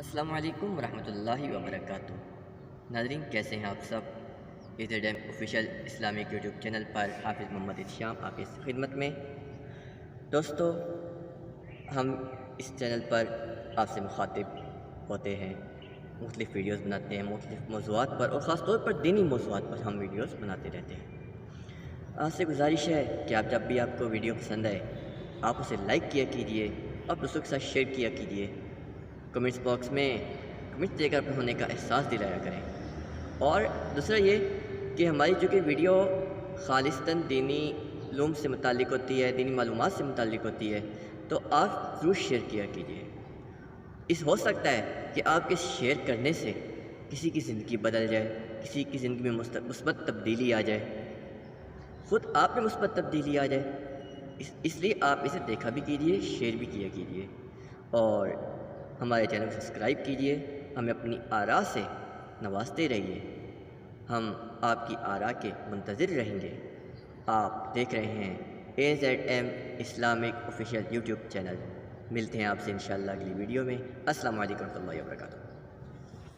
السلام علیکم ورحمۃ اللہ وبرکاتہ۔ ناظرین کیسے ہیں آپ سب؟ A Z M official Islamic YouTube channel پر حافظ محمد اتشام آپ کی خدمت میں۔ دوستو، ہم اس چینل پر آپ سے مخاطب ہوتے ہیں، مختلف ویڈیوز بناتے ہیں مختلف موضوعات پر، اور خاص طور پر دینی موضوعات پر ہم ویڈیوز بناتے رہتے ہیں۔ آپ سے گزارش ہے کہ آپ جب بھی آپ کو ویڈیو پسند آئے آپ اسے لائک کیا کیجیے، اور دوستوں کے ساتھ شیئر کیا کیجیے، کمنٹس باکس میں کمنٹس دے کر اپنے ہونے کا احساس دلایا کریں۔ اور دوسرا یہ کہ ہماری جو کہ ویڈیو خالصتاً دینی علوم سے متعلق ہوتی ہے، دینی معلومات سے متعلق ہوتی ہے، تو آپ ضرور شیئر کیا کیجیے۔ اس ہو سکتا ہے کہ آپ کے شیئر کرنے سے کسی کی زندگی بدل جائے، کسی کی زندگی میں مثبت تبدیلی آ جائے، خود آپ میں مثبت تبدیلی آ جائے۔ اس لیے آپ اسے دیکھا بھی کیجیے، شیئر بھی کیا کیجیے، اور ہمارے چینل کو سبسکرائب کیجیے۔ ہمیں اپنی آراء سے نوازتے رہیے، ہم آپ کی آراء کے منتظر رہیں گے۔ آپ دیکھ رہے ہیں AZM Islamic official YouTube channel. ملتے ہیں آپ سے انشاءاللہ اگلی ویڈیو میں۔ السلام علیکم ورحمۃ اللہ وبرکاتہ۔